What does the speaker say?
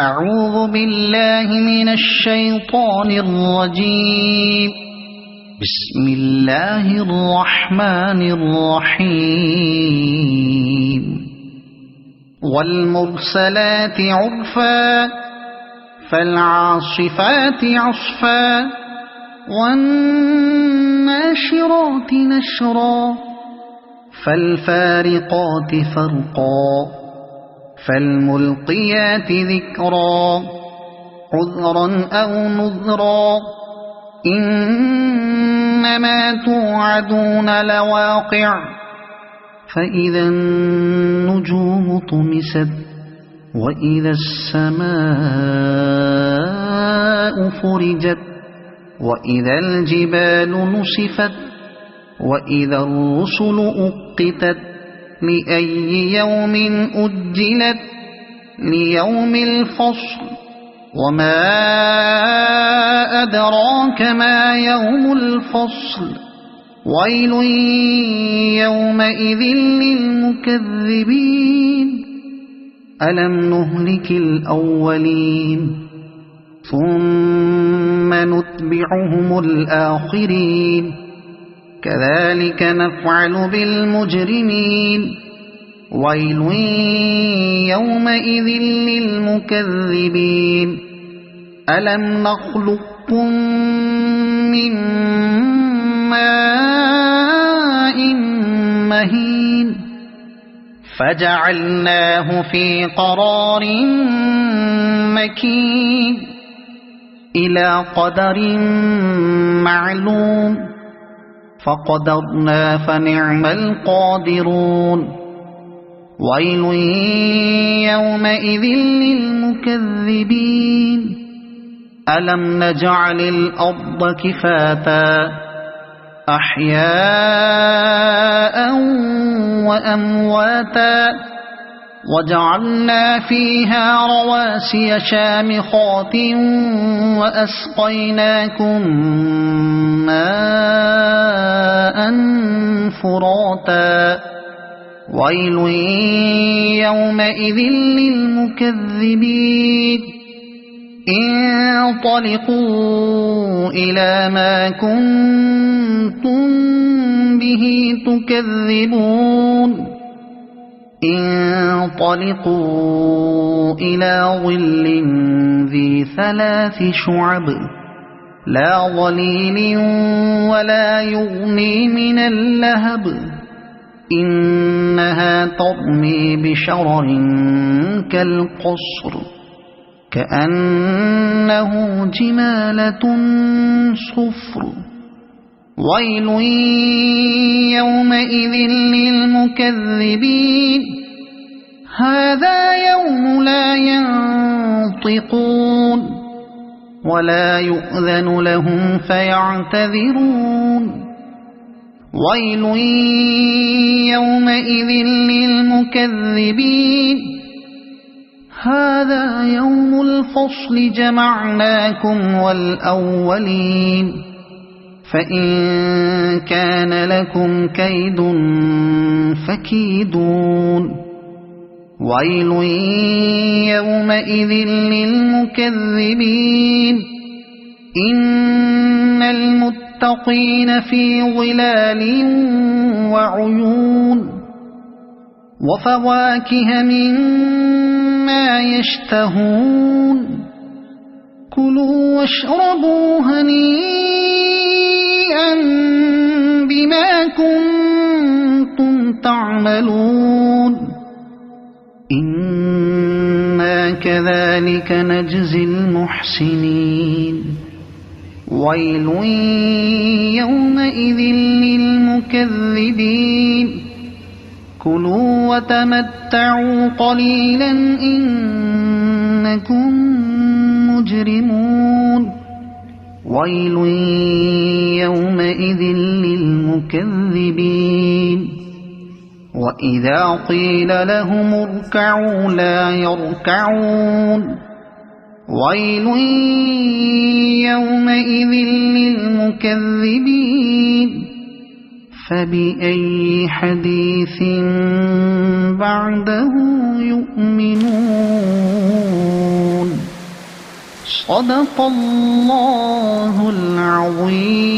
أعوذ بالله من الشيطان الرجيم. بسم الله الرحمن الرحيم. والمرسلات عرفا فالعاصفات عصفا والناشرات نشرا فالفارقات فرقا فالملقيات ذكرا عذرا أو نذرا إنما توعدون لواقع فإذا النجوم طمست وإذا السماء فرجت وإذا الجبال نسفت وإذا الرسل أقتت لأي يوم أجلت ليوم الفصل وما أدراك ما يوم الفصل ويل يومئذ للمكذبين ألم نهلك الأولين ثم نتبعهم الآخرين كذلك نفعل بالمجرمين ويل يومئذ للمكذبين ألم نخلقكم من ماء مهين فجعلناه في قرار مكين إلى قدر معلوم فقدرنا فنعم القادرون ويل يومئذ للمكذبين ألم نجعل الأرض كفاتا أحياء وأمواتا وجعلنا فيها رواسي شامخات وأسقيناكم ماء فراتا ويل يومئذ للمكذبين انطلقوا إلى ما كنتم به تكذبون انطلقوا إلى ظل ذي 3 شعب لا ظليل ولا يغني من اللهب إنها ترمي بشرر كالقصر كأنه جمالة صفر ويل يومئذ للمكذبين هذا يوم لا ينطقون ولا يؤذن لهم فيعتذرون ويل يومئذ للمكذبين هذا يوم الفصل جمعناكم والأولين فإن كان لكم كيد فكيدون ويل يومئذ للمكذبين إن المتقين في ظلال وعيون وفواكه مما يشتهون كلوا واشربوا هنيئا بما كنتم تعملون إنا كذلك نجزي المحسنين ويل يومئذ للمكذبين كلوا وتمتعوا قليلا إنكم مجرمون ويل يومئذ للمكذبين وإذا قيل لهم اركعوا لا يركعون ويل يومئذ للمكذبين فبأي حديث بعده يؤمنون صدق الله العظيم.